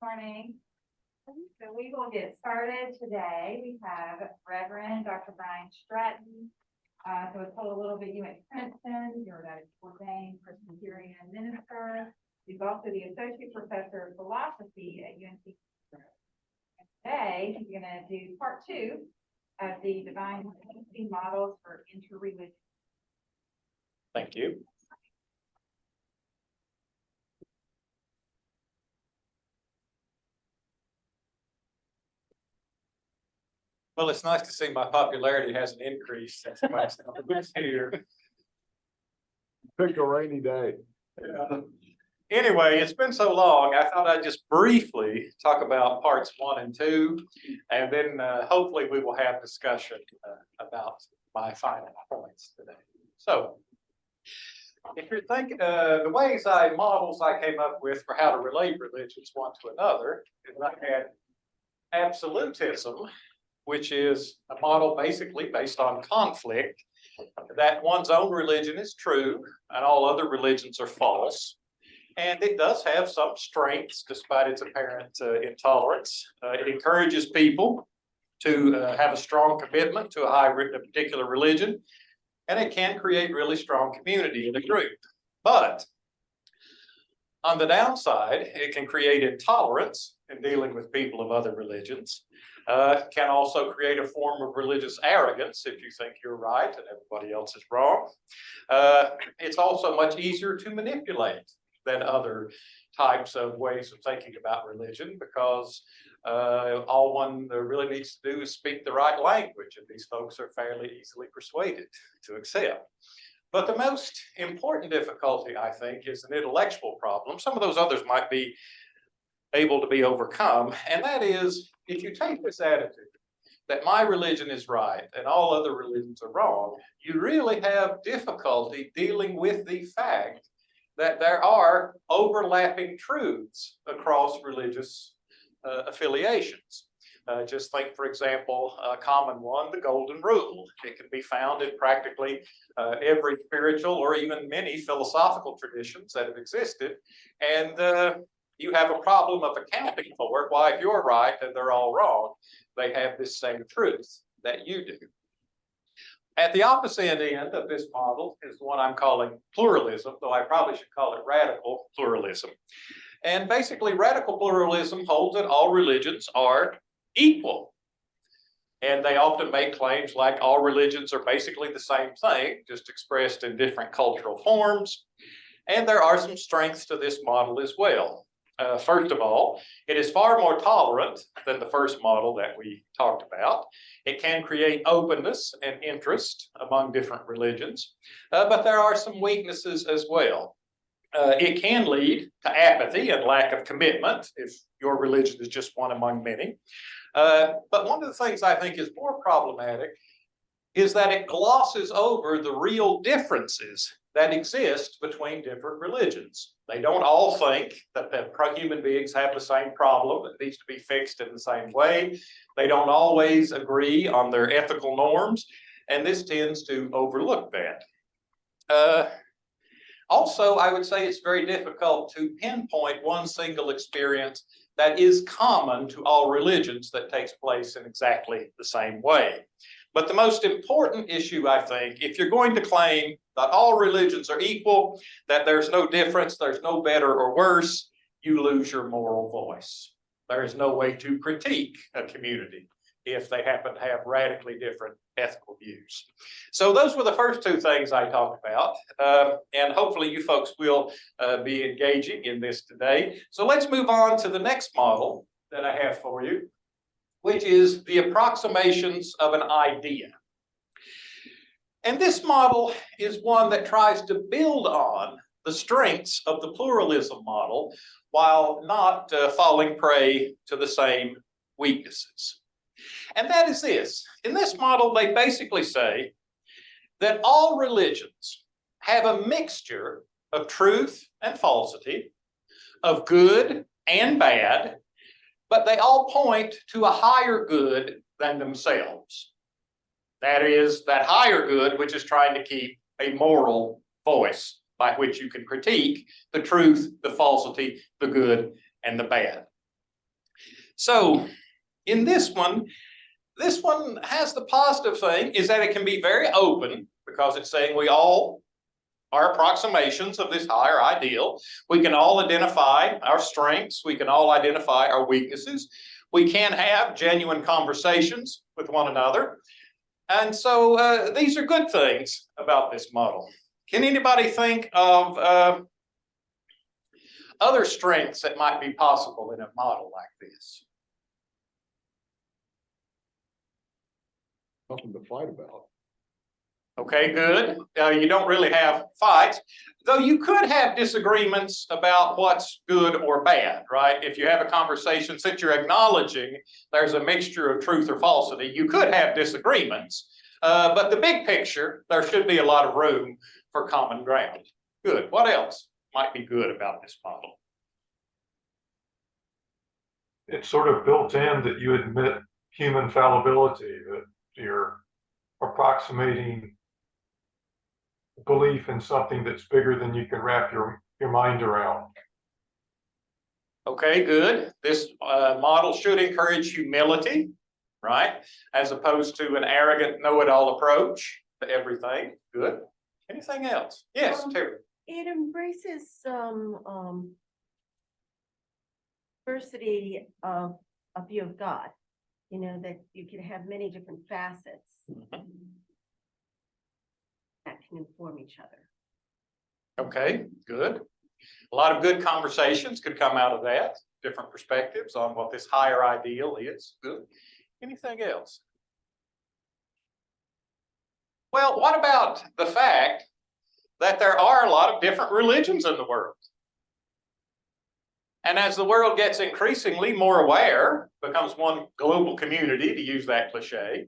morning. So we will get started today. We have Reverend Dr. Brian Stratton. So it's told a little bit, you went to Princeton, you're an ordained Presbyterian minister. He's also the Associate Professor of Philosophy at UNC-Pembroke. Today, he's going to do part 2 of the Divine Models for Interreligion. Thank you. Well, it's nice to see my popularity hasn't increased since last time I was here. Pick a rainy day. Yeah. Anyway, it's been so long, I thought I'd just briefly talk about parts 1 and 2, and then hopefully we will have discussion about my final points today. So, if you're thinking, the models I came up with for how to relate religions one to another, is I had absolutism, which is a model basically based on conflict, that one's own religion is true and all other religions are false. And it does have some strengths despite its apparent intolerance. It encourages people to have a strong commitment to a particular religion, and it can create really strong community in a group. But on the downside, it can create intolerance in dealing with people of other religions. Can also create a form of religious arrogance if you think you're right and everybody else is wrong. It's also much easier to manipulate than other types of ways of thinking about religion, because all one really needs to do is speak the right language, and these folks are fairly easily persuaded to accept. But the most important difficulty, I think, is an intellectual problem. Some of those others might be able to be overcome, and that is, if you take this attitude that my religion is right and all other religions are wrong, you really have difficulty dealing with the fact that there are overlapping truths across religious affiliations. Just think, for example, a common one, the golden rule. It can be found in practically every spiritual or even many philosophical traditions that have existed. And you have a problem of accounting for why, if you're right and they're all wrong, they have this same truth that you do. At the opposite end of this model is the one I'm calling pluralism, though I probably should call it radical pluralism. And basically, radical pluralism holds that all religions are equal. And they often make claims like all religions are basically the same thing, just expressed in different cultural forms. And there are some strengths to this model as well. First of all, it is far more tolerant than the first model that we talked about. It can create openness and interest among different religions, but there are some weaknesses as well. It can lead to apathy and lack of commitment if your religion is just one among many. But one of the things I think is more problematic is that it glosses over the real differences that exist between different religions. They don't all think that human beings have the same problem that needs to be fixed in the same way. They don't always agree on their ethical norms, and this tends to overlook that. Also, I would say it's very difficult to pinpoint one single experience that is common to all religions that takes place in exactly the same way. But the most important issue, I think, if you're going to claim that all religions are equal, that there's no difference, there's no better or worse, you lose your moral voice. There is no way to critique a community if they happen to have radically different ethical views. So those were the first 2 things I talked about, and hopefully you folks will be engaging in this today. So let's move on to the next model that I have for you, which is the approximations of an idea. And this model is one that tries to build on the strengths of the pluralism model while not falling prey to the same weaknesses. And that is this. In this model, they basically say that all religions have a mixture of truth and falsity, of good and bad, but they all point to a higher good than themselves. That is, that higher good which is trying to keep a moral voice by which you can critique the truth, the falsity, the good, and the bad. So in this one has the positive thing is that it can be very open because it's saying we all are approximations of this higher ideal. We can all identify our strengths. We can all identify our weaknesses. We can have genuine conversations with one another. And so these are good things about this model. Can anybody think of other strengths that might be possible in a model like this? Nothing to fight about. Okay, good. You don't really have fights, though you could have disagreements about what's good or bad, right? If you have a conversation, since you're acknowledging there's a mixture of truth or falsity, you could have disagreements. But the big picture, there should be a lot of room for common ground. Good. What else might be good about this model? It's sort of built in that you admit human fallibility, that you're approximating belief in something that's bigger than you can wrap your mind around. Okay, good. This model should encourage humility, right? As opposed to an arrogant know-it-all approach to everything. Good. Anything else? Yes, Terry. It embraces some diversity of a view of God, you know, that you can have many different facets that can inform each other. Okay, good. A lot of good conversations could come out of that. Different perspectives on what this higher ideal is. Good. Anything else? Well, what about the fact that there are a lot of different religions in the world? And as the world gets increasingly more aware, becomes one global community, to use that cliche,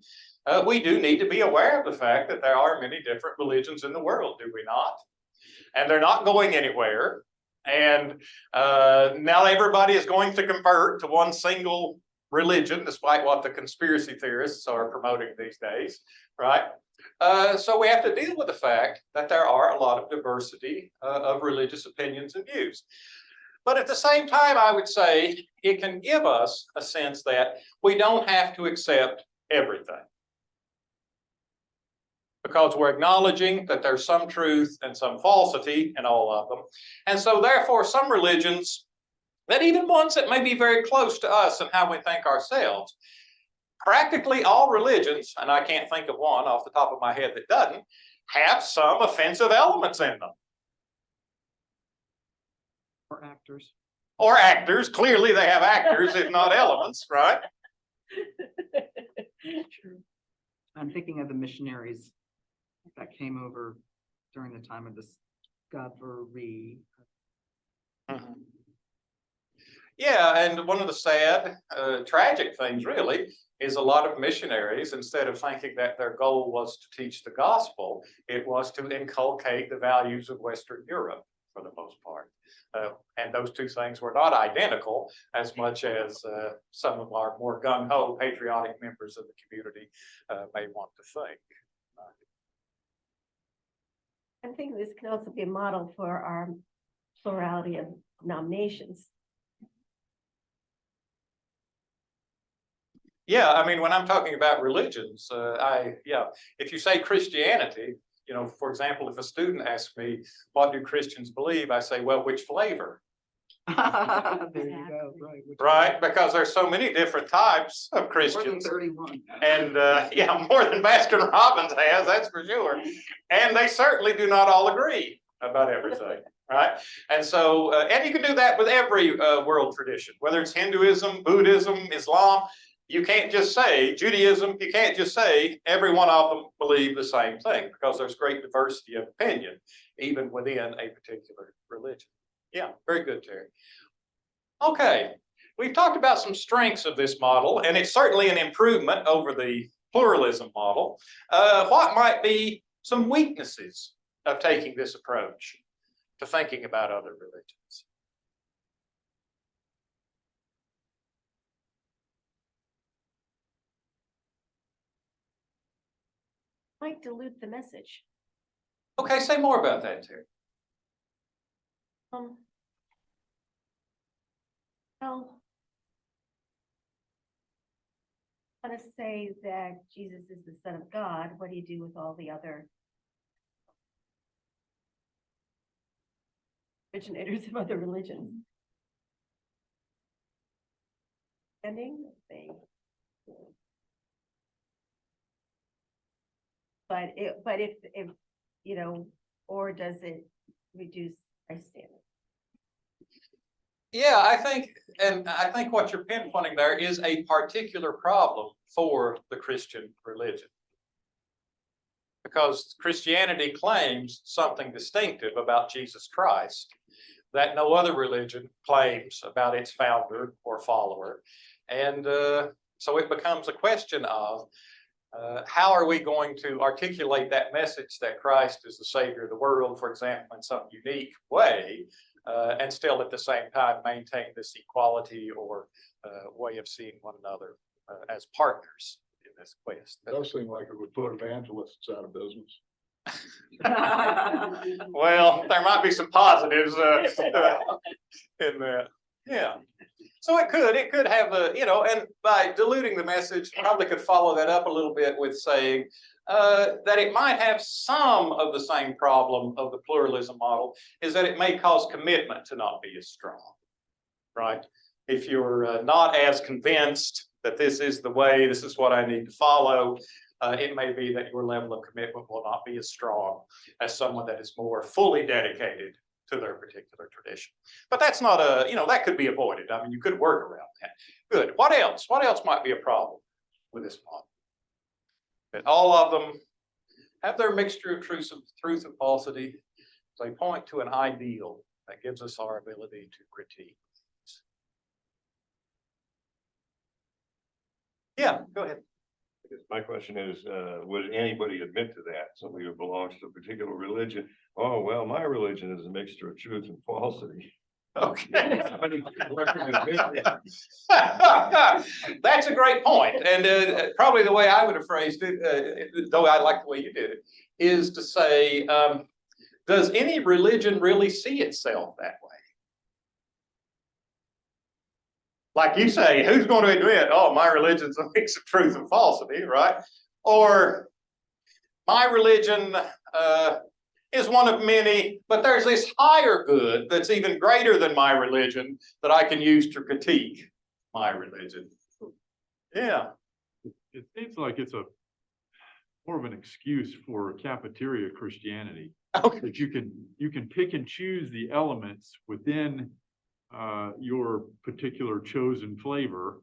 we do need to be aware of the fact that there are many different religions in the world, do we not? And they're not going anywhere. And now everybody is going to convert to one single religion, despite what the conspiracy theorists are promoting these days, right? So we have to deal with the fact that there are a lot of diversity of religious opinions and views. But at the same time, I would say it can give us a sense that we don't have to accept everything, because we're acknowledging that there's some truth and some falsity in all of them. And so therefore, some religions, that even ones that may be very close to us and how we think ourselves, practically all religions, and I can't think of one off the top of my head that doesn't, have some offensive elements in them. Or actors. Or actors. Clearly they have actors, if not elements, right? True. I'm thinking of the missionaries that came over during the time of the discovery. Mhm. Yeah, and one of the sad, tragic things really is a lot of missionaries, instead of thinking that their goal was to teach the gospel, it was to inculcate the values of Western Europe for the most part. And those two things were not identical as much as some of our more gung-ho patriotic members of the community may want to think. I think this can also be a model for our plurality of denominations. Yeah, I mean, when I'm talking about religions, if you say Christianity, you know, for example, if a student asks me, what do Christians believe? I say, well, which flavor? There you go, right. Right, because there's so many different types of More than Christians. 31. And yeah, more than Baskin Robbins has, that's for sure. And they certainly do not all agree about everything, right? And so, and you can do that with every world tradition, whether it's Hinduism, Buddhism, Islam. You can't just say Judaism, you can't just say every one of them believe the same thing, because there's great diversity of opinion, even within a particular religion. Yeah, very good, Terry. Okay, we've talked about some strengths of this model, and it's certainly an improvement over the pluralism model. What might be some weaknesses of taking this approach to thinking about other religions? Might dilute the message. Okay, say more about that, Terry. Well, want to say that Jesus is the Son of God, what do you do with all the other originators of other religions? Ending, but if, you know, or does it reduce our standard? Yeah, I think what you're pinpointing there is a particular problem for the Christian religion. Because Christianity claims something distinctive about Jesus Christ that no other religion claims about its founder or follower. And so it becomes a question of how are we going to articulate that message that Christ is the Savior of the world, for example, in some unique way, and still at the same time maintain this equality or way of seeing one another as partners in this quest. It does seem like it would put evangelists out of business. Well, there might be some positives in that. Yeah. So it could have a, you know, and by diluting the message, probably could follow that up a little bit with saying that it might have some of the same problem of the pluralism model, is that it may cause commitment to not be as strong, right? If you're not as convinced that this is the way, this is what I need to follow, it may be that your level of commitment will not be as strong as someone that is more fully dedicated to their particular tradition. But that's not a, you know, that could be avoided. I mean, you could work around that. Good. What else? What else might be a problem with this model? That all of them have their mixture of truth and falsity. They point to an ideal that gives us our ability to critique. Yeah, go ahead. My question is, would anybody admit to that? Somebody who belongs to a particular religion? Oh, well, my religion is a mixture of truth and falsity. Okay. How many people are going to admit that? That's a great point. And probably the way I would have phrased it, though I like the way you did it, is to say, does any religion really see itself that way? Like you say, who's going to admit, oh, my religion's a mix of truth and falsity, right? Or my religion is one of many, but there's this higher good that's even greater than my religion that I can use to critique my religion. Yeah. It seems like it's a more of an excuse for cafeteria Christianity. Okay. That you can pick and choose the elements within your particular chosen flavor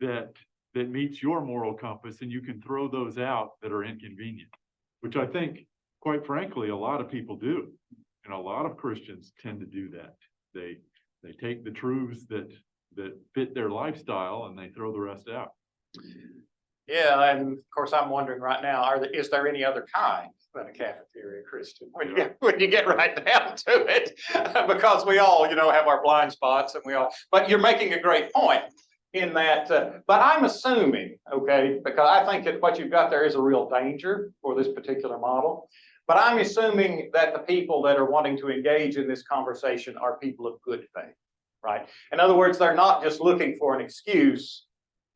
that meets your moral compass, and you can throw those out that are inconvenient, which I think, quite frankly, a lot of people do, and a lot of Christians tend to do that. They take the truths that fit their lifestyle and they throw the rest out. Yeah, and of course, I'm wondering right now, is there any other kind than a cafeteria Christian when you get right down to it? Because we all, you know, have our blind spots, and but you're making a great point in that, but I'm assuming, okay, because I think that what you've got there is a real danger for this particular model, but I'm assuming that the people that are wanting to engage in this conversation are people of good faith, right? In other words, they're not just looking for an excuse,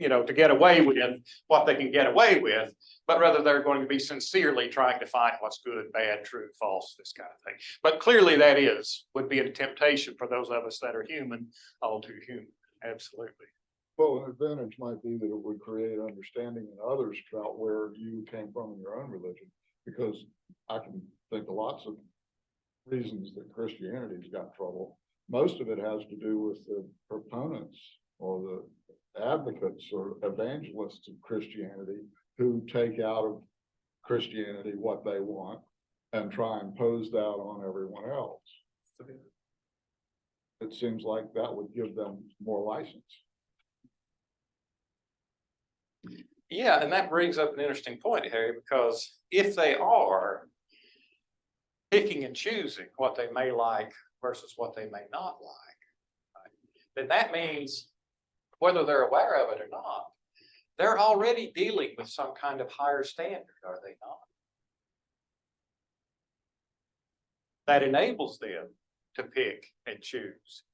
you know, to get away with what they can get away with, but rather they're going to be sincerely trying to find what's good, bad, true, false, this kind of thing. But clearly that would be a temptation for those of us that are human, all too human. Absolutely. Well, an advantage might be that it would create understanding in others about where you came from in your own religion, because I can think of lots of reasons that Christianity's got trouble. Most of it has to do with the proponents or the advocates or evangelists of Christianity who take out of Christianity what they want and try and pose that on everyone else. It seems like that would give them more license. Yeah, and that brings up an interesting point, Harry, because if they are picking and choosing what they may like versus what they may not like, right, then that means, whether they're aware of it or not, they're already dealing with some kind of higher standard, are they not? That enables them to pick and choose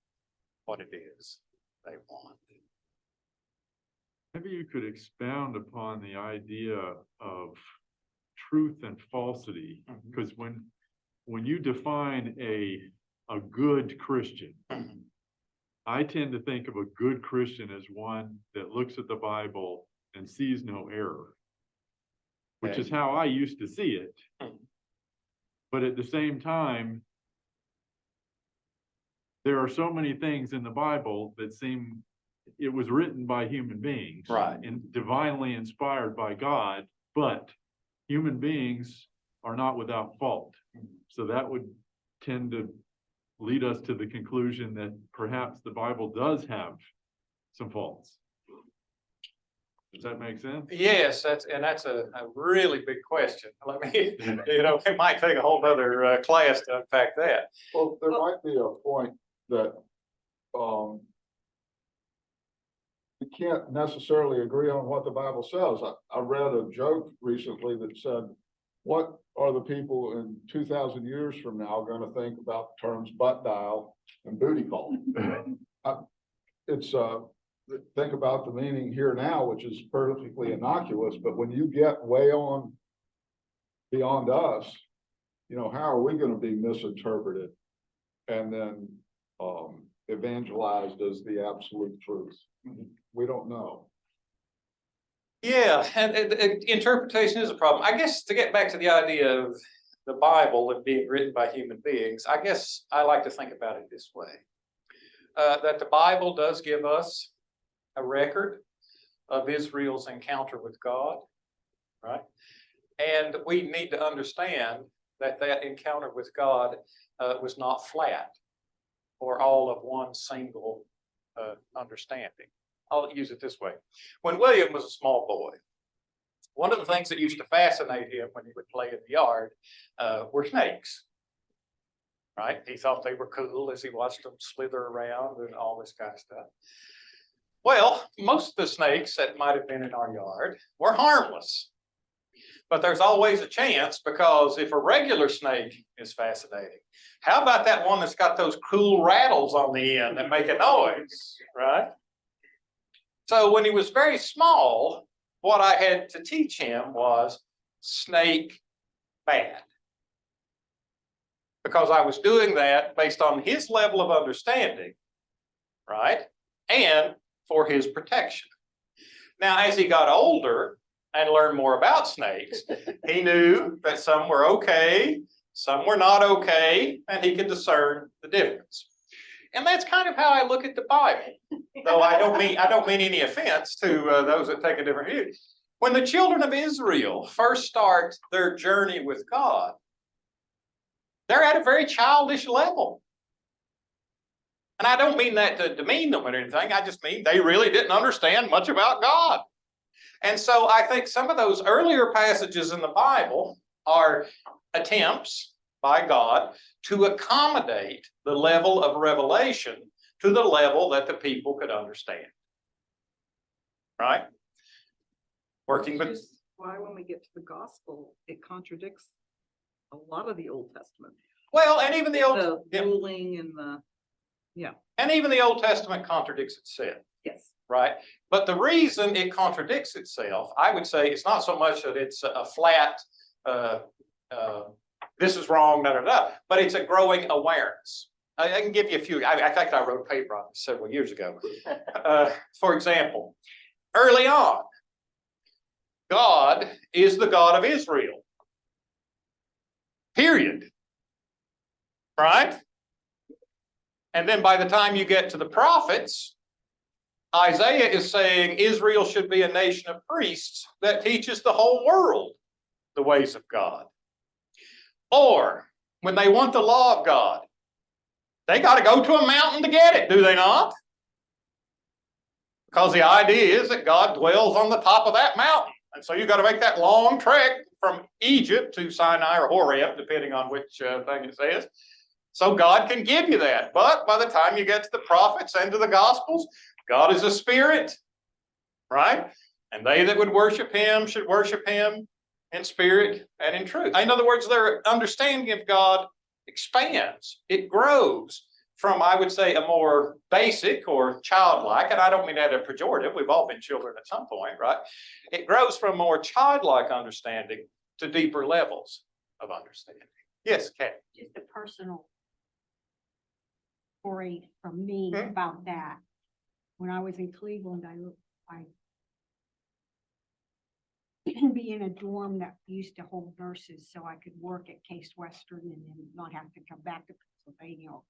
what it is they want. Maybe you could expound upon the idea of truth and falsity, because when you define a good Christian, I tend to think of a good Christian as one that looks at the Bible and sees no error, which Okay. is how I used to see it. But at the same time, there are so many things in the Bible that seem it was written by human beings. Right. And divinely inspired by God, but human beings are not without fault. So that would tend to lead us to the conclusion that perhaps the Bible does have some faults. Does that make sense? Yes, that's a really big question. Let me, it might take a whole other class to unpack that. Well, there might be a point that, we can't necessarily agree on what the Bible says. I read a joke recently that said, what are the people in 2,000 years from now going to think about the terms butt dial and booty call? Think about the meaning here now, which is perfectly innocuous, but when you get way on beyond us, how are we going to be misinterpreted and then evangelized as the absolute truth? We don't know. Yeah, and interpretation is a problem. I guess to get back to the idea of the Bible and being written by human beings, I guess I like to think about it this way. That the Bible does give us a record of Israel's encounter with God, right? And we need to understand that that encounter with God was not flat or all of one single understanding. I'll use it this way. When William was a small boy, one of the things that used to fascinate him when he would play in the yard were snakes, right? He thought they were cool as he watched them slither around and all this kind of stuff. Well, most of the snakes that might have been in our yard were harmless. But there's always a chance, because if a regular snake is fascinating, how about that one that's got those cool rattles on the end that make a noise, right? So when he was very small, what I had to teach him was snake bad. Because I was doing that based on his level of understanding, right? And for his protection. Now, as he got older and learned more about snakes, he knew that some were okay, some were not okay, and he could discern the difference. And that's kind of how I look at the Bible, though I don't mean any offense to those that take a different view. When the children of Israel first start their journey with God, they're at a very childish level. And I don't mean that to demean them or anything. I just mean they really didn't understand much about God. And so I think some of those earlier passages in the Bible are attempts by God to accommodate the level of revelation to the level that the people could understand. Right? Working with. Which is why when we get to the gospel, it contradicts a lot of the Old Testament. Well, and even the Old. The ruling and the. Yeah. And even the Old Testament contradicts itself. Yes. Right? But the reason it contradicts itself, I would say, it's not so much that it's a flat, this is wrong, but it's a growing awareness. I can give you a few. I think I wrote a paper on this several years ago. For example, early on, God is the God of Israel. Period. Right? And then by the time you get to the prophets, Isaiah is saying Israel should be a nation of priests that teaches the whole world the ways of God. Or when they want the law of God, they got to go to a mountain to get it, do they not? Because the idea is that God dwells on the top of that mountain. And so you got to make that long trek from Egypt to Sinai or Horeb, depending on which thing it says. So God can give you that. But by the time you get to the prophets and to the Gospels, God is a spirit, right? And they that would worship him should worship him in spirit and in truth. In other words, their understanding of God expands. It grows from, I would say, a more basic or childlike, and I don't mean that a pejorative, we've all been children at some point, right? It grows from more childlike understanding to deeper levels of understanding. Yes, Kate? Just a personal story from me Mhm. about that. When I was in Cleveland, I be in a dorm that used to hold nurses, so I could work at Case Western and then not have to come back to Pennsylvania.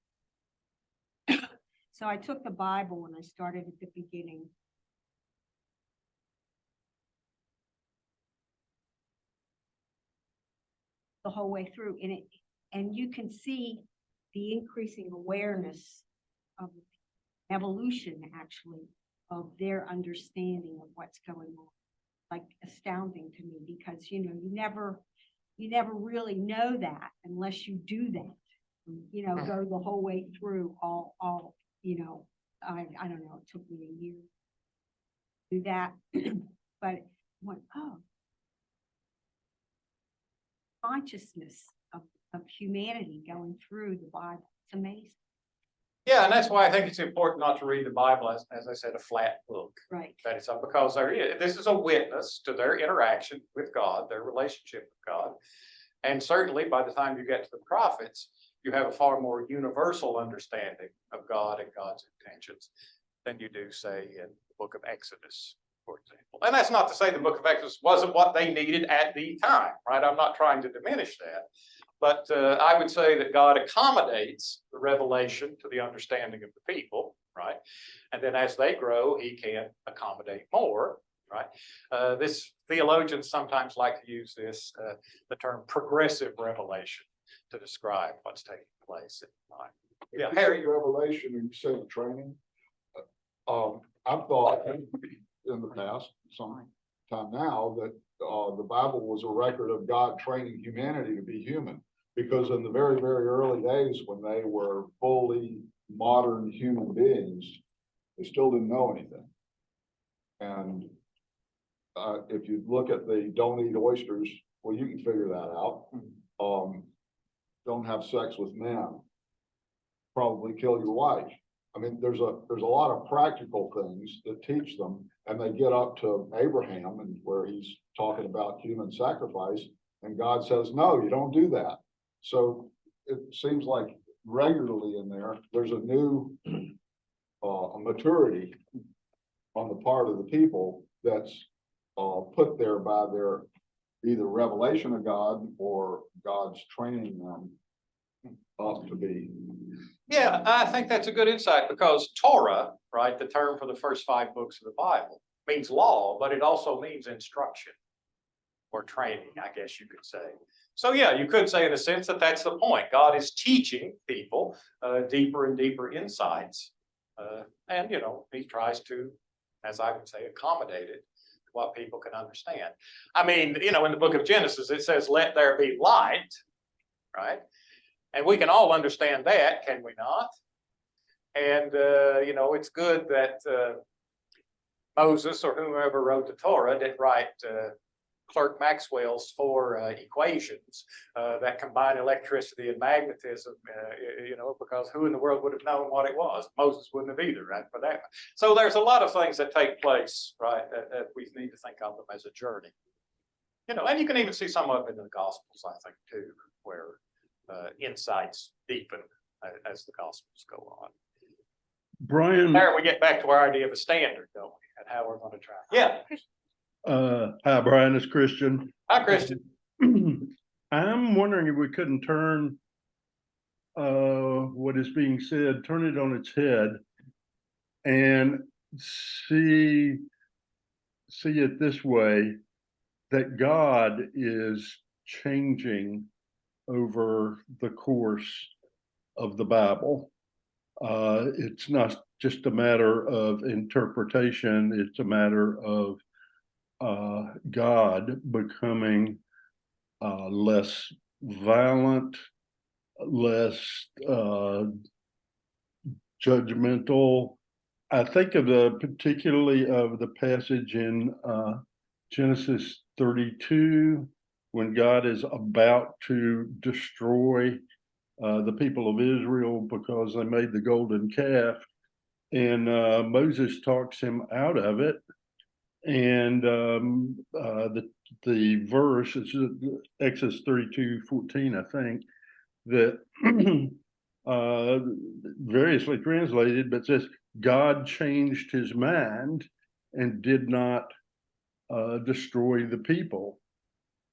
So I took the Bible and I started at the beginning. The whole way through, and you can see the increasing awareness of evolution, actually, of their understanding of what's going on. Like astounding to me, because you never really know that unless you do that. Go the whole way through all. I don't know. It took me a year to do that, but went, oh, consciousness of humanity going through the Bible. It's amazing. Yeah, and that's why I think it's important not to read the Bible as I said, a flat book. Right. That is because this is a witness to their interaction with God, their relationship with God. And certainly by the time you get to the prophets, you have a far more universal understanding of God and God's intentions than you do, say, in the book of Exodus, for example. And that's not to say the book of Exodus wasn't what they needed at the time, right? I'm not trying to diminish that. But I would say that God accommodates the revelation to the understanding of the people, right? And then as they grow, he can accommodate more, right? This theologians sometimes like to use the term progressive revelation to describe what's taking place in life. Yeah, Harry. Revelation, and you say training. I've thought in the past, some time now, that the Bible was a record of God training humanity to be human. Because in the very, very early days, when they were fully modern human beings, they still didn't know anything. And if you look at the don't eat oysters, well, you can figure that out. Don't have sex with men. Probably kill your wife. I mean, there's a lot of practical things that teach them, and they get up to Abraham, and where he's talking about human sacrifice, and God says, no, you don't do that. So it seems like regularly in there's a new maturity on the part of the people that's put there by their either revelation of God or God's training them up to be. Yeah, I think that's a good insight, because Torah, right, the term for the first 5 books of the Bible, means law, but it also means instruction or training, I guess you could say. So yeah, you could say in a sense that that's the point. God is teaching people deeper and deeper insights. And he tries to, as I would say, accommodate it to what people can understand. I mean, in the book of Genesis, it says, let there be light, right? And we can all understand that, can we not? And, it's good that Moses or whomever wrote the Torah didn't write Clerk Maxwell's 4 equations that combine electricity and magnetism, because who in the world would have known what it was? Moses wouldn't have either, right, for that. So there's a lot of things that take place, right, that we need to think of them as a journey. And you can even see some of it in the Gospels, I think, too, where insights deepen as the Gospels go on. Brian, There we get back to our idea of a standard, don't we, and how we're going to try. Yeah. hi, Brian, it's Christian. Hi, Christian. I'm wondering if we couldn't turn what is being said, turn it on its head and see it this way, that God is changing over the course of the Bible. It's not just a matter of interpretation, it's a matter of God becoming less violent, less judgmental. I think particularly of the passage in Genesis 32, when God is about to destroy the people of Israel because they made the golden calf. And Moses talks him out of it. And the verse, it's Exodus 32:14, I think, that variously translated, but says God changed his mind and did not destroy the people.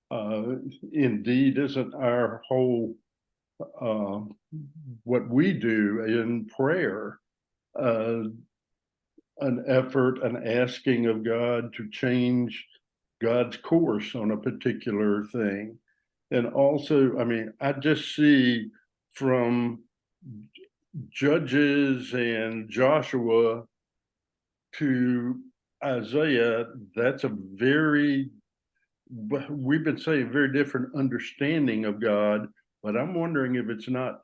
Indeed, isn't our whole what we do in prayer an effort, an asking of God to change God's course on a particular thing? And also, I mean, I just see from Judges and Joshua to Isaiah, that's a very, we've been saying very different understanding of God, but I'm wondering if it's not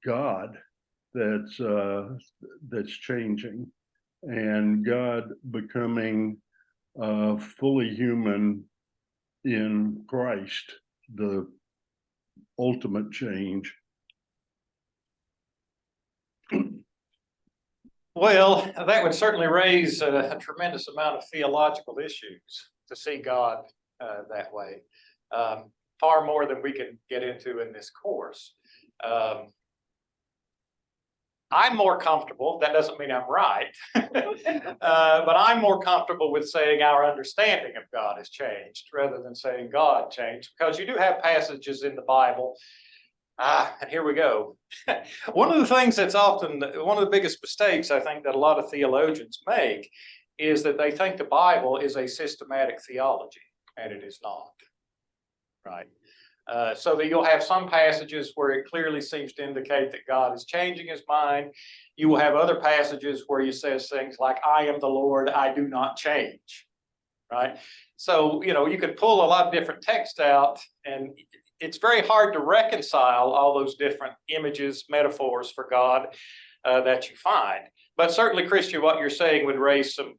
God that's changing, and God becoming fully human in Christ, the ultimate change. Well, that would certainly raise a tremendous amount of theological issues to see God that way. Far more than we can get into in this course. I'm more comfortable, that doesn't mean I'm right, but I'm more comfortable with saying our understanding of God has changed rather than saying God changed, because you do have passages in the Bible. And here we go. One of the things that's often, one of the biggest mistakes I think that a lot of theologians make is that they think the Bible is a systematic theology, and it is not, right? So that you'll have some passages where it clearly seems to indicate that God is changing his mind. You will have other passages where he says things like, I am the Lord, I do not change, right? So, you know, you could pull a lot of different texts out, and it's very hard to reconcile all those different images, metaphors for God that you find. But certainly, Christian, what you're saying would raise some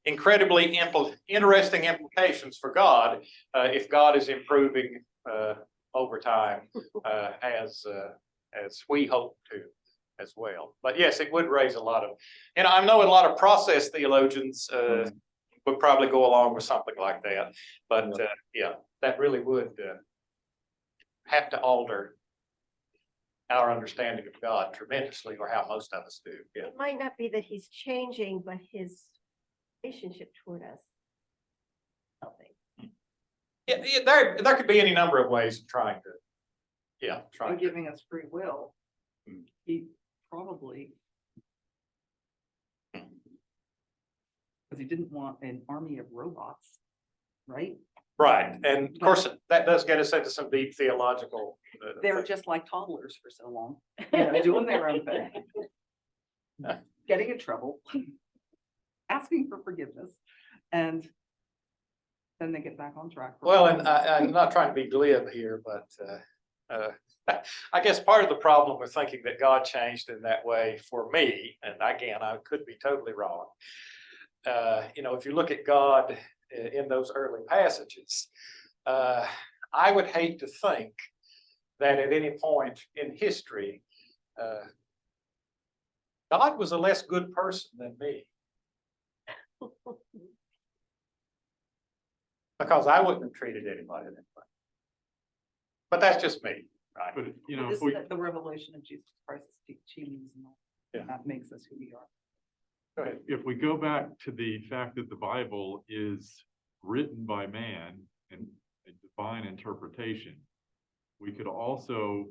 incredibly interesting implications for God if God is improving over time, as we hope to as well. But yes, it would raise a lot of, and I know a lot of process theologians would probably go along with something like that. But yeah, that really would have to alter our understanding of God tremendously, or how most of us do. Yeah. It might not be that he's changing, but his relationship toward us. Something. Yeah, there could be any number of ways of trying to, By giving us free will, he probably, because he didn't want an army of robots, right? Right, and of course, that does get us into some deep theological. They were just like toddlers for so long, you know, doing their own thing, getting in trouble, asking for forgiveness, and then they get back on track. Well, and I'm not trying to be glib here, but I guess part of the problem with thinking that God changed in that way for me, and again, I could be totally wrong. You know, if you look at God in those early passages, I would hate to think that at any point in history, God was a less good person than me. Because I wouldn't have treated anybody that way. But that's just me, right? But, you know, This is the revelation of Jesus Christ's teachings, and that makes us who we are. Go ahead. if we go back to the fact that the Bible is written by man and a divine interpretation, we could also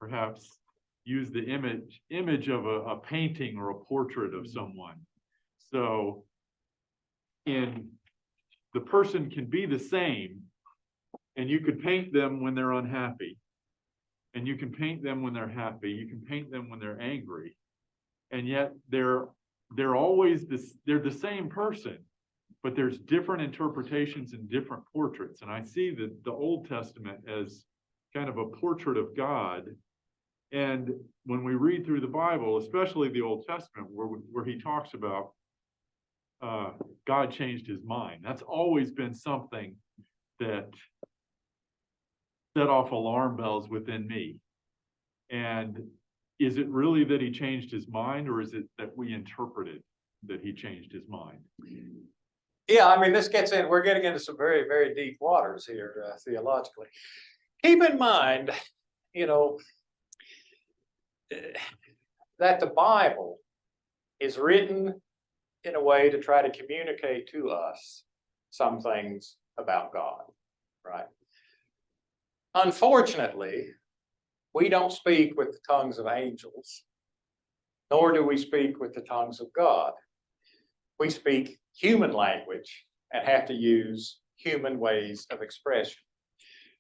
perhaps use the image of a painting or a portrait of someone. So the person can be the same, and you could paint them when they're unhappy, and you can paint them when they're happy, you can paint them when they're angry, and yet they're always they're the same person, but there's different interpretations and different portraits. And I see the Old Testament as kind of a portrait of God. And when we read through the Bible, especially the Old Testament, where he talks about God changed his mind, that's always been something that set off alarm bells within me. And is it really that he changed his mind, or is it that we interpreted that he changed his mind? Yeah, I mean, we're getting into some very, very deep waters here, theologically. Keep in mind, you know, that the Bible is written in a way to try to communicate to us some things about God, right? Unfortunately, we don't speak with the tongues of angels, nor do we speak with the tongues of God. We speak human language and have to use human ways of expression.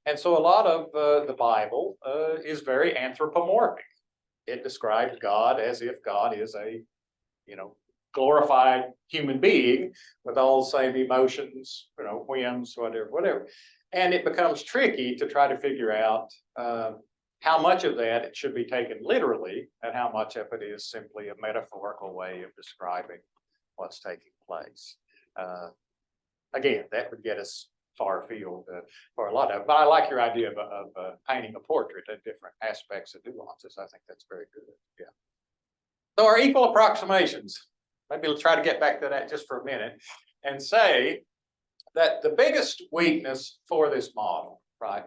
And so a lot of the Bible is very anthropomorphic. It describes God as if God is a, glorified human being with all the same emotions, whims, whatever. And it becomes tricky to try to figure out how much of that it should be taken literally and how much of it is simply a metaphorical way of describing what's taking place. Again, that would get us far afield for a lot of it. But I like your idea of painting a portrait of different aspects and nuances. I think that's very good. Yeah. So our equal approximations, maybe we'll try to get back to that just for a minute and say that the biggest weakness for this model, right?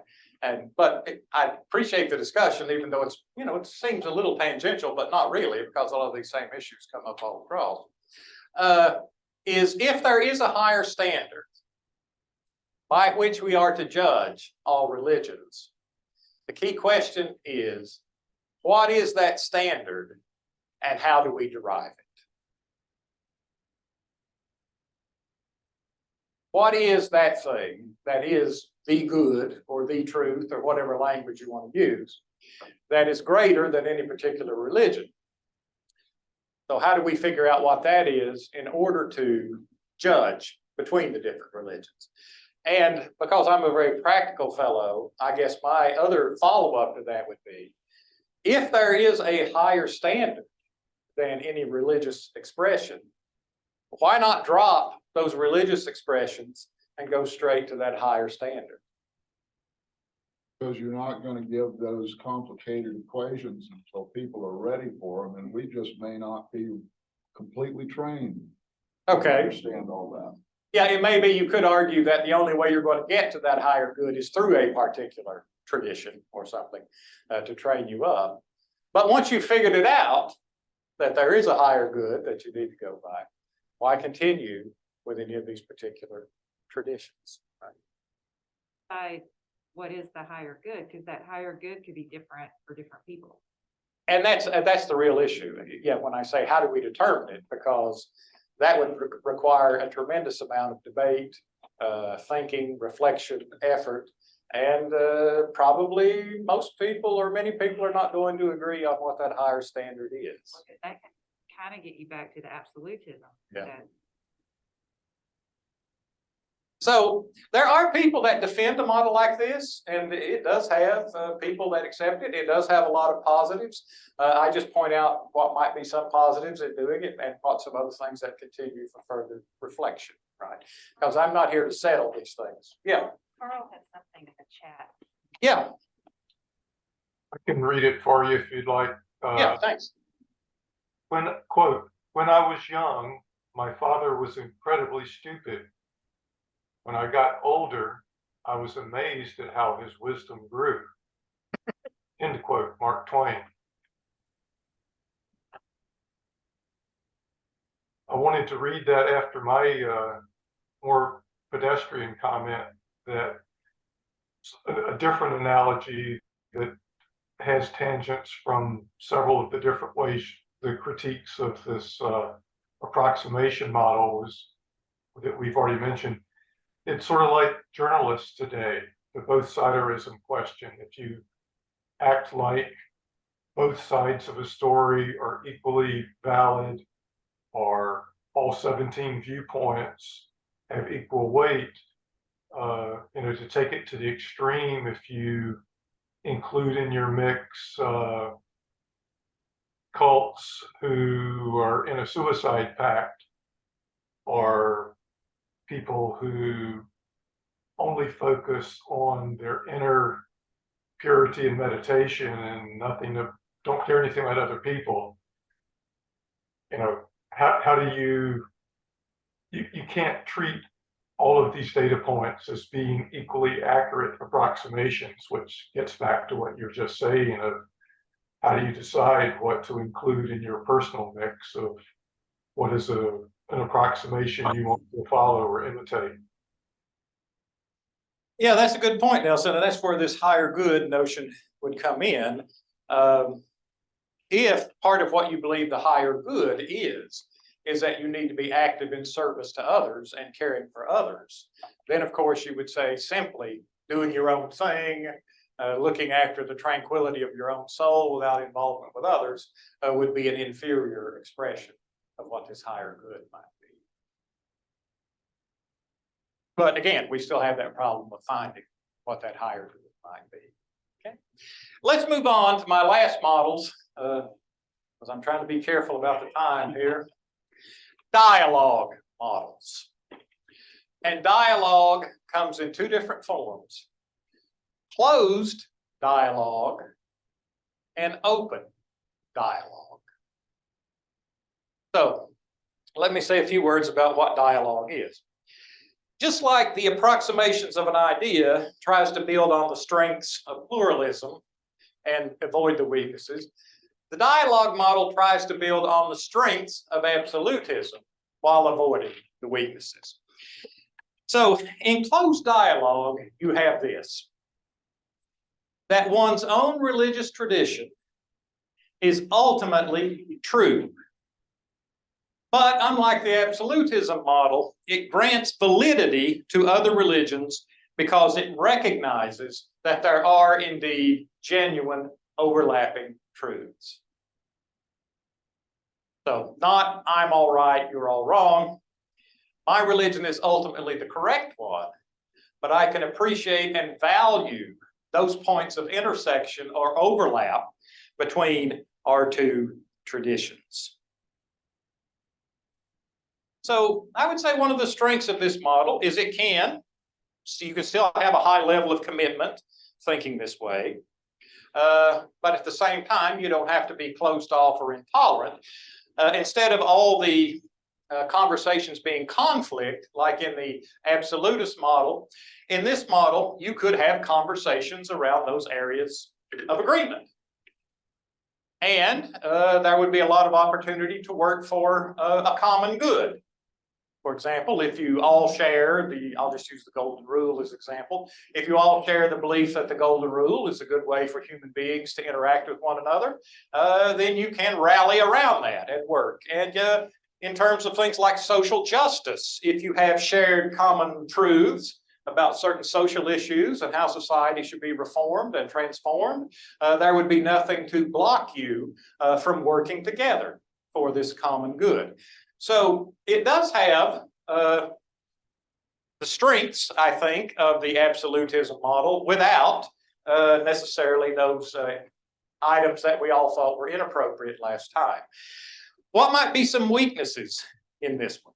But I appreciate the discussion, even though it's, it seems a little tangential, but not really, because a lot of these same issues come up all across, is if there is a higher standard by which we are to judge all religions, the key question is, what is that standard and how do we derive it? What is that thing that is the good or the truth or whatever language you want to use that is greater than any particular religion? So how do we figure out what that is in order to judge between the different religions? And because I'm a very practical fellow, I guess my other follow-up to that would be, if there is a higher standard than any religious expression, why not drop those religious expressions and go straight to that higher standard? Because you're not going to give those complicated equations until people are ready for them, and we just may not be completely trained to understand all that. Yeah, it may be you could argue that the only way you're going to get to that higher good is through a particular tradition or something to train you up. But once you've figured it out, that there is a higher good that you need to go by, why continue with any of these particular traditions? Right? What is the higher good? Because that higher good could be different for different people. And that's the real issue. Yeah, when I say how do we determine it, because that would require a tremendous amount of debate, thinking, reflection, effort, and probably most people or many people are not going to agree on what that higher standard is. That can kind of get you back to the absolutism. Yeah. So there are people that defend a model like this, and it does have people that accept it. It does have a lot of positives. I just point out what might be some positives in doing it and what some other things that continue for further reflection, right? Because I'm not here to settle these things. Yeah. Carl has something in the chat. Yeah. I can read it for you if you'd like. Yeah, thanks. Quote, when I was young, my father was incredibly stupid. When I got older, I was amazed at how his wisdom grew. End quote, Mark Twain. I wanted to read that after my more pedestrian comment, that a different analogy that has tangents from several of the different ways, the critiques of this approximation model was that we've already mentioned. It's sort of like journalists today, the both-siderism question. If you act like both sides of a story are equally valid, or all 17 viewpoints have equal weight, to take it to the extreme, if you include in your mix cults who are in a suicide pact, or people who only focus on their inner purity and meditation and don't care anything about other people. You know, how do you can't treat all of these data points as being equally accurate approximations, which gets back to what you're just saying of how do you decide what to include in your personal mix of what is an approximation you want to follow or imitate. Yeah, that's a good point, Nelson, and that's where this higher good notion would come in. If part of what you believe the higher good is that you need to be active in service to others and caring for others, then of course you would say simply doing your own thing, looking after the tranquility of your own soul without involvement with others would be an inferior expression of what this higher good might be. But again, we still have that problem of finding what that higher good might be. Okay, let's move on to my last models, because I'm trying to be careful about the time here. Dialogue models. And dialogue comes in two different forms: closed dialogue and open dialogue. So let me say a few words about what dialogue is. Just like the approximations of an idea tries to build on the strengths of pluralism and avoid the weaknesses, the dialogue model tries to build on the strengths of absolutism while avoiding the weaknesses. So in closed dialogue, you have this: that one's own religious tradition is ultimately true. But unlike the absolutism model, it grants validity to other religions because it recognizes that there are indeed genuine overlapping truths. So not I'm all right, you're all wrong. My religion is ultimately the correct one, but I can appreciate and value those points of intersection or overlap between our two traditions. So I would say one of the strengths of this model is you can still have a high level of commitment thinking this way, but at the same time, you don't have to be closed off or intolerant. Instead of all the conversations being conflict, like in the absolutist model, in this model, you could have conversations around those areas of agreement. And there would be a lot of opportunity to work for a common good. For example, if you all share I'll just use the golden rule as example. If you all share the belief that the golden rule is a good way for human beings to interact with one another, then you can rally around that at work. And in terms of things like social justice, if you have shared common truths about certain social issues and how society should be reformed and transformed, there would be nothing to block you from working together for this common good. So it does have the strengths, I think, of the absolutism model without necessarily those items that we all thought were inappropriate last time. What might be some weaknesses in this one?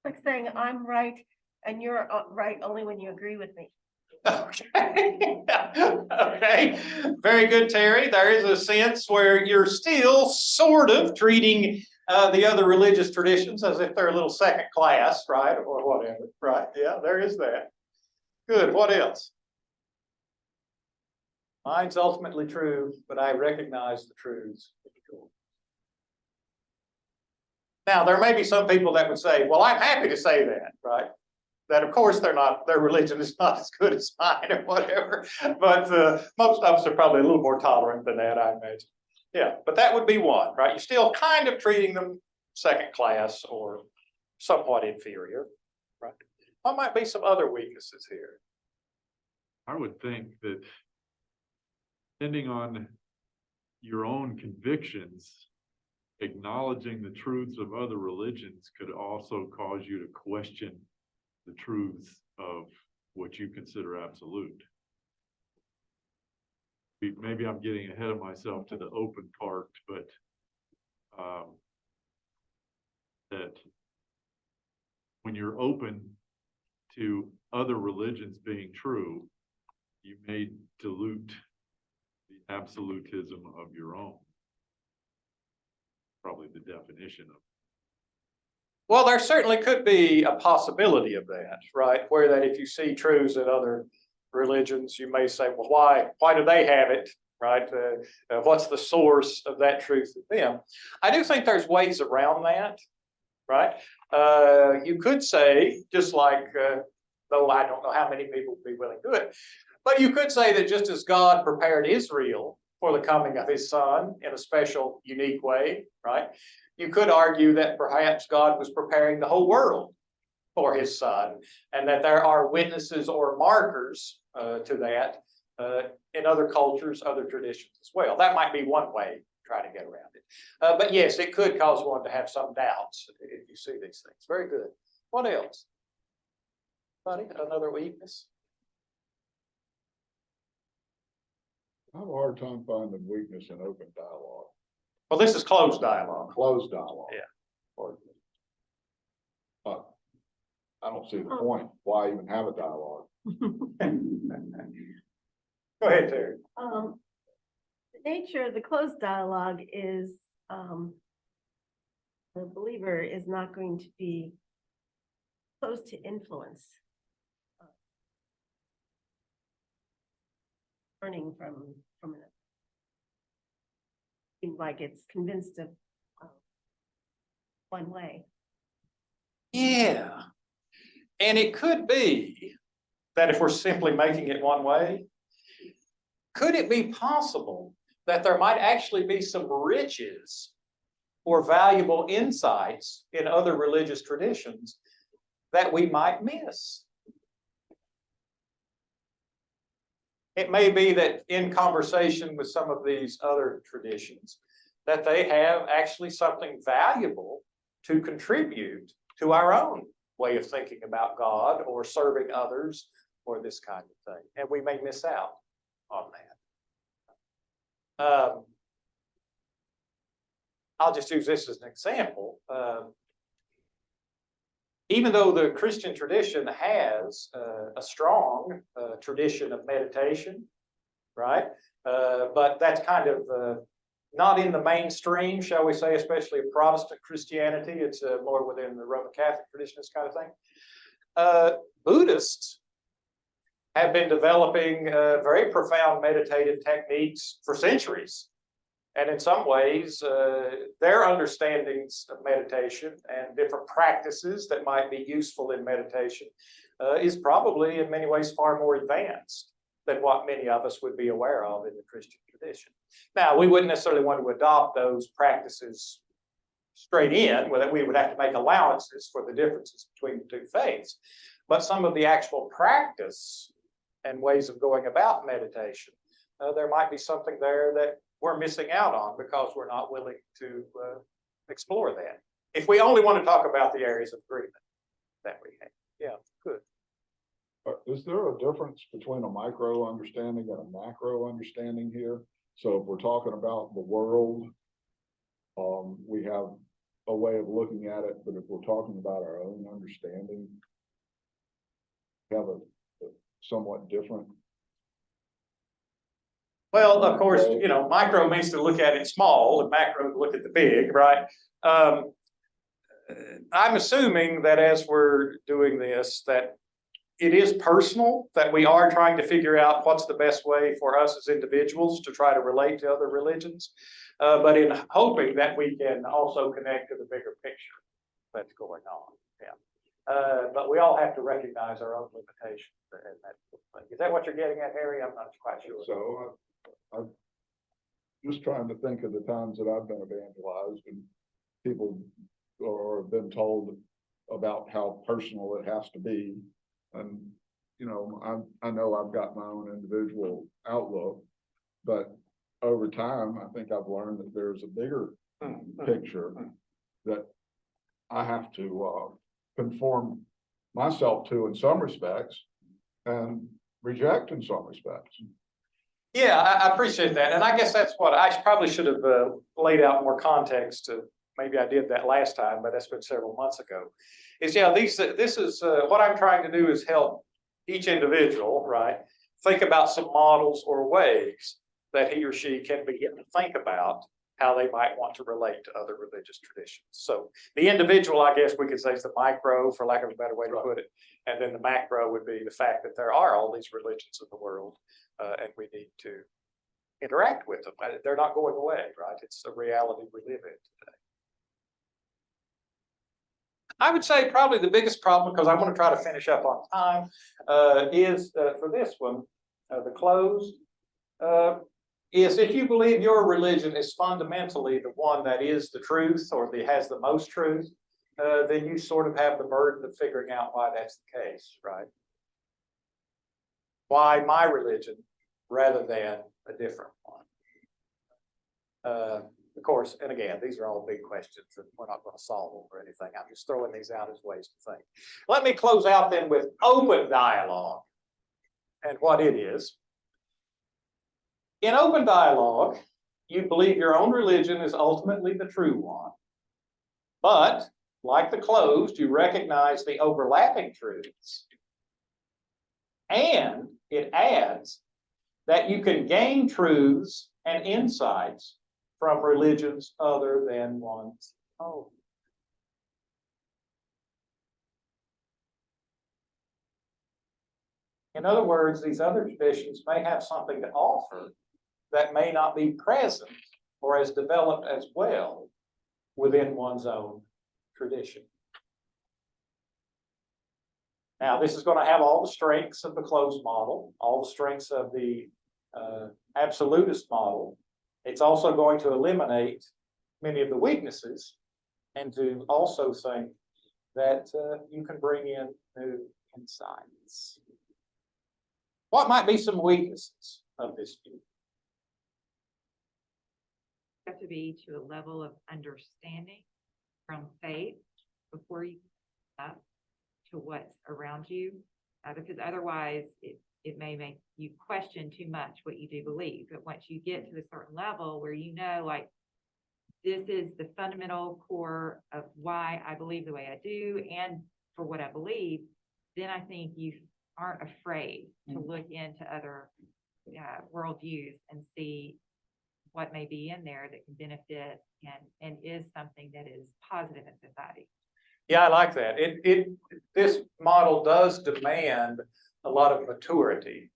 Like saying I'm right and you're right only when you agree with me. Okay. Okay. Very good, Terry. There is a sense where you're still sort of treating the other religious traditions as if they're a little second class, right? Or whatever, right? Yeah, there is that. Good. What else? Mine's ultimately true, but I recognize the truths. Now, there may be some people that would say, well, I'm happy to say that, right? That of course their religion is not as good as mine or whatever, but most of us are probably a little more tolerant than that, I imagine. Yeah, but that would be one, right? You're still kind of treating them second class or somewhat inferior, right? What might be some other weaknesses here? I would think that depending on your own convictions, acknowledging the truths of other religions could also cause you to question the truths of what you consider absolute. Maybe I'm getting ahead of myself to the open part, but that when you're open to other religions being true, you may dilute the absolutism of your own. Probably the definition of. Well, there certainly could be a possibility of that, right? Where that if you see truths in other religions, you may say, well, why do they have it, right? What's the source of that truth in them? I do think there's ways around that, right? You could say, just like, though I don't know how many people would be willing to do it, but you could say that just as God prepared Israel for the coming of his son in a special, unique way, right? You could argue that perhaps God was preparing the whole world for his son, and that there are witnesses or markers to that in other cultures, other traditions as well. That might be one way to try to get around it. But yes, it could cause one to have some doubts if you see these things. Very good. What else? Buddy, another weakness? I have a hard time finding weakness in open dialogue, Well, this is closed dialogue. closed dialogue. Yeah. But I don't see the point. Why even have a dialogue? Go ahead, Terry. The nature of the closed dialogue is, the believer is not going to be close to influence. Learning from it. Seems like it's convinced of one way. Yeah. And it could be that if we're simply making it one way, could it be possible that there might actually be some riches or valuable insights in other religious traditions that we might miss? It may be that in conversation with some of these other traditions, that they have actually something valuable to contribute to our own way of thinking about God or serving others or this kind of thing. And we may miss out on that. I'll just use this as an example. Even though the Christian tradition has a strong tradition of meditation, right? But that's kind of not in the mainstream, shall we say, especially of Protestant Christianity. It's more within the Roman Catholic tradition, this kind of thing. Buddhists have been developing very profound meditative techniques for centuries. And in some ways, their understandings of meditation and different practices that might be useful in meditation is probably in many ways far more advanced than what many of us would be aware of in the Christian tradition. Now, we wouldn't necessarily want to adopt those practices straight in, whether we would have to make allowances for the differences between the two faiths. But some of the actual practice and ways of going about meditation, there might be something there that we're missing out on because we're not willing to explore that. If we only want to talk about the areas of agreement that we have. Yeah, good. Is there a difference between a micro understanding and a macro understanding here? So if we're talking about the world, we have a way of looking at it, but if we're talking about our own understanding, we have a somewhat different. Well, of course, you know, micro means to look at it small and macro to look at the big, right? I'm assuming that as we're doing this, that it is personal, that we are trying to figure out what's the best way for us as individuals to try to relate to other religions, but in hoping that we can also connect to the bigger picture that's going on. Yeah. But we all have to recognize our own limitations. And that sort of thing. Is that what you're getting at, Harry? I'm not quite sure. So I'm just trying to think of the times that I've been evangelized and people or have been told about how personal it has to be. And, you know, I know I've got my own individual outlook, but over time, I think I've learned that there's a bigger picture that I have to conform myself to in some respects and reject in some respects. Yeah, I appreciate that. And I guess that's what I probably should have laid out more context. Maybe I did that last time, but that's been several months ago. Is yeah, this is what I'm trying to do is help each individual, right, think about some models or ways that he or she can begin to think about how they might want to relate to other religious traditions. So the individual, I guess we could say, is the micro, for lack of a better way to put it. And then the macro would be the fact that there are all these religions in the world, and we need to interact with them. They're not going away, right? It's a reality we live in today. I would say probably the biggest problem, because I want to try to finish up on time, is for this one, the close, is if you believe your religion is fundamentally the one that is the truth or that has the most truth, then you sort of have the burden of figuring out why that's the case, right? Why my religion rather than a different one? Of course, and again, these are all big questions and we're not going to solve them or anything. I'm just throwing these out as ways to think. Let me close out then with open dialogue and what it is. In open dialogue, you believe your own religion is ultimately the true one. But, like the closed, you recognize the overlapping truths. And it adds that you can gain truths and insights from religions other than one's own. In other words, these other traditions may have something to offer that may not be present or as developed as well within one's own tradition. Now, this is going to have all the strengths of the closed model, all the strengths of the absolutist model. It's also going to eliminate many of the weaknesses and to also think that you can bring in new insights. What might be some weaknesses of this view? Have to be to a level of understanding from faith before you get up to what's around you, because otherwise it may make you question too much what you do believe. But once you get to a certain level where you know, like, this is the fundamental core of why I believe the way I do and for what I believe, then I think you aren't afraid to look into other worldviews and see what may be in there that can benefit and is something that is positive in society. Yeah, I like that. This model does demand a lot of maturity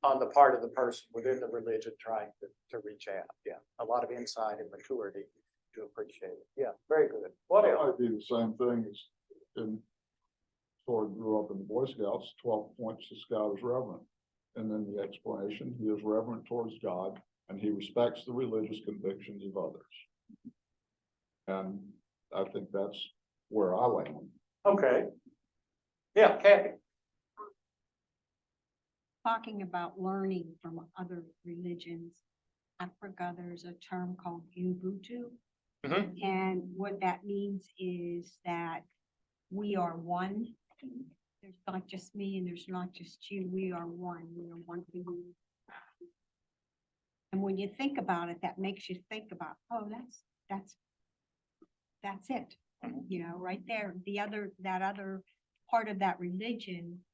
on the part of the person within the religion trying to reach out. Yeah, a lot of insight and maturity to appreciate it. Yeah, very good. What It else? might be the same thing as sort of grew up in the Boy Scouts, 12 points the scout is reverent. And then the explanation, he is reverent towards God and he respects the religious convictions of others. And I think that's where I land. Okay. Yeah, Kathy. Talking about learning from other religions, Africa, there's a term called Ubuntu. Mhm. And what that means is that we are one. There's not just me and there's not just you. We are one. We are one community. And when you think about it, that makes you think about, oh, that's it. You know, right there. That other part of that religion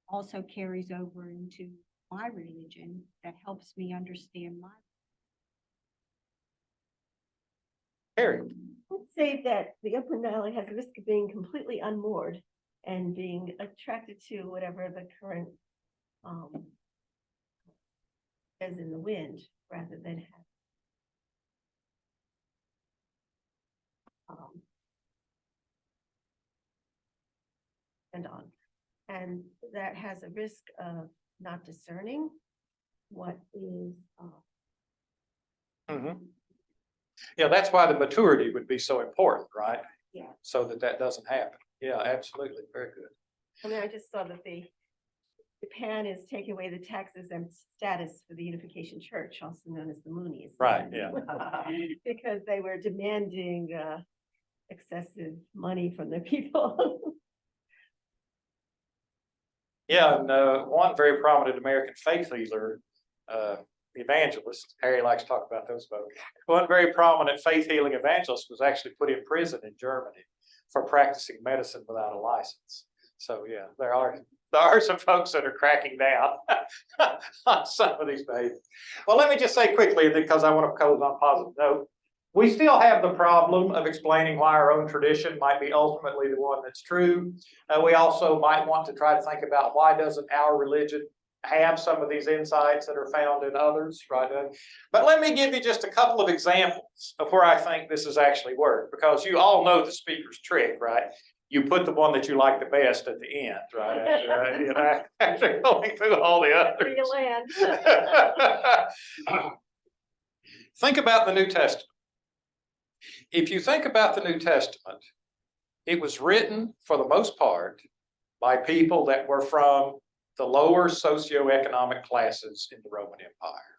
also carries over into my religion that helps me understand my. Harry. Let's say that the open dialogue has a risk of being completely unmoored and being attracted to whatever the current is in the wind rather than have and that has a risk of not discerning what is Yeah, that's why the maturity would be so important, right? Yeah. So that doesn't happen. Yeah, absolutely. Very good. I mean, I just saw that Japan is taking away the tax exempt status for the Unification Church, also known as the Moonies. Right, yeah. Because they were demanding excessive money from the people. Yeah, and one very prominent American faith healer, evangelist, Harry likes to talk about those folks. One very prominent faith healing evangelist was actually put in prison in Germany for practicing medicine without a license. So yeah, there are There are some folks that are cracking down on some of these days. Well, let me just say quickly, because I want to close on a positive note. We still have the problem of explaining why our own tradition might be ultimately the one that's true. We also might want to try to think about why doesn't our religion have some of these insights that are found in others, right? But let me give you just a couple of examples of where I think this has actually worked, because you all know the speaker's trick, right? You put the one that you like the best at the end, right? After going through all the others. Think about the New Testament. If you think about the New Testament, it was written for the most part by people that were from the lower socioeconomic classes in the Roman Empire.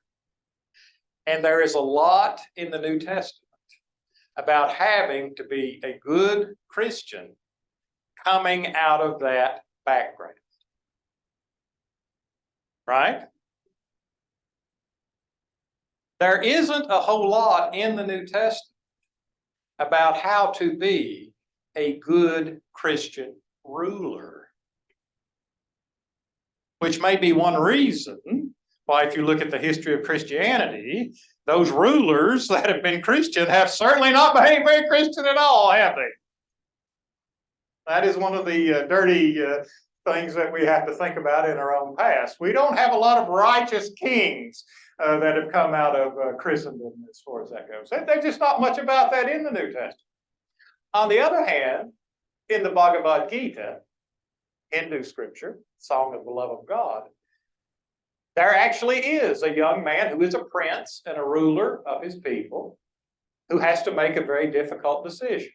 And there is a lot in the New Testament about having to be a good Christian coming out of that background. Right? There isn't a whole lot in the New Testament about how to be a good Christian ruler, which may be one reason why, if you look at the history of Christianity, those rulers that have been Christian have certainly not behaved very Christian at all, have they? That is one of the dirty things that we have to think about in our own past. We don't have a lot of righteous kings that have come out of Christendom as far as that goes. There's just not much about that in the New Testament. On the other hand, in the Bhagavad Gita, Hindu scripture, Song of the Love of God, there actually is a young man who is a prince and a ruler of his people who has to make a very difficult decision.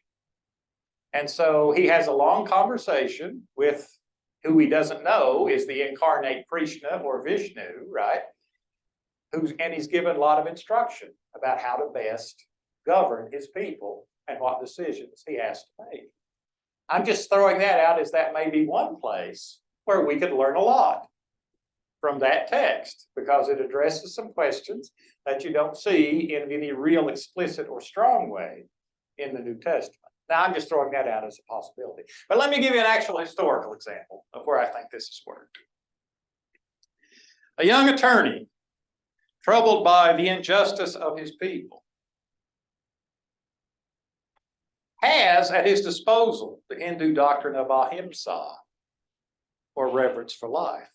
And so he has a long conversation with who he doesn't know is the incarnate Krishna or Vishnu, right? And he's given a lot of instruction about how to best govern his people and what decisions he has to make. I'm just throwing that out as that may be one place where we could learn a lot from that text, because it addresses some questions that you don't see in any real explicit or strong way in the New Testament. Now, I'm just throwing that out as a possibility. But let me give you an actual historical example of where I think this has worked. A young attorney, troubled by the injustice of his people, has at his disposal the Hindu doctrine of ahimsa, or reverence for life.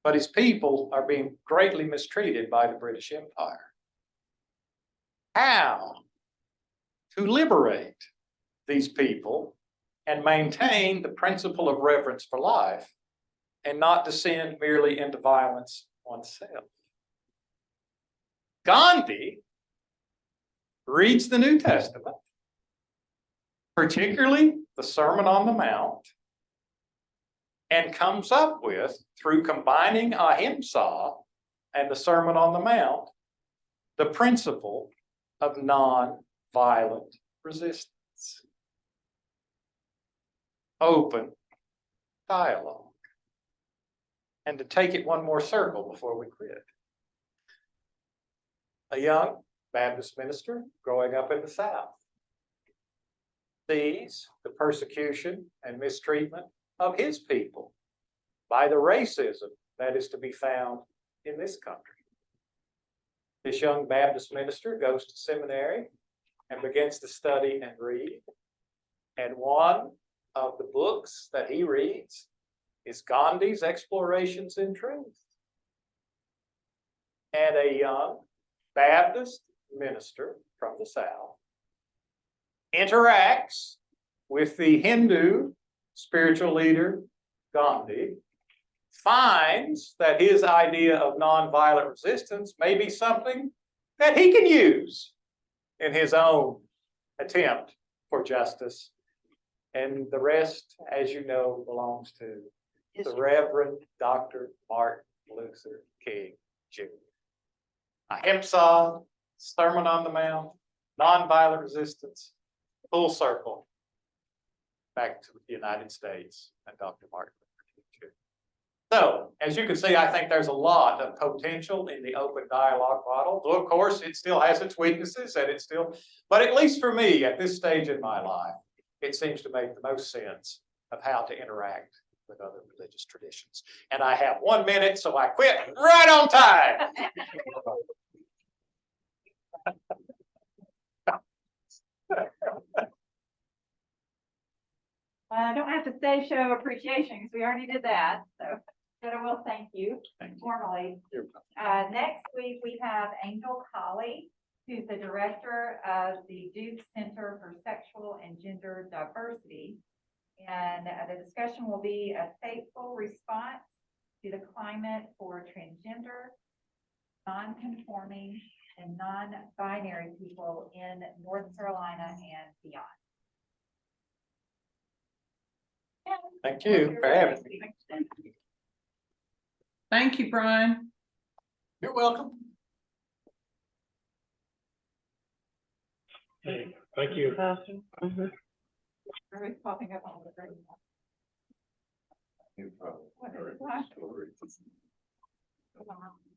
But his people are being greatly mistreated by the British Empire. How to liberate these people and maintain the principle of reverence for life and not descend merely into violence oneself? Gandhi reads the New Testament, particularly the Sermon on the Mount, and comes up with, through combining ahimsa and the Sermon on the Mount, the principle of non-violent resistance. Open dialogue. And to take it one more circle before we quit. A young Baptist minister growing up in the South sees the persecution and mistreatment of his people by the racism that is to be found in this country. This young Baptist minister goes to seminary and begins to study and read. And one of the books that he reads is Gandhi's Explorations in Truth. And a young Baptist minister from the South interacts with the Hindu spiritual leader, Gandhi, finds that his idea of nonviolent resistance may be something that he can use in his own attempt for justice. And the rest, as you know, belongs to the Reverend Dr. Martin Luther King Jr. Ahimsa, Sermon on the Mount, nonviolent resistance, full circle back to the United States and Dr. Martin Luther King Jr. So, as you can see, I think there's a lot of potential in the open dialogue model. Though, of course, it still has its weaknesses, and it's still, but at least for me, at this stage in my life, it seems to make the most sense of how to interact with other religious traditions. And I have 1 minute, so I quit right on time. I don't have to say show appreciation because we already did that, so, but I will thank you formally. Next week, we have Angel Colley, who's the director of the Duke Center for Sexual and Gender Diversity. And the discussion will be a faithful response to the climate for transgender, non-conforming, and non-binary people in North Carolina and beyond. Thank you for having me. Thank you, Brian. You're welcome. Thank you. Everybody's popping up on the screen. You probably- What is it?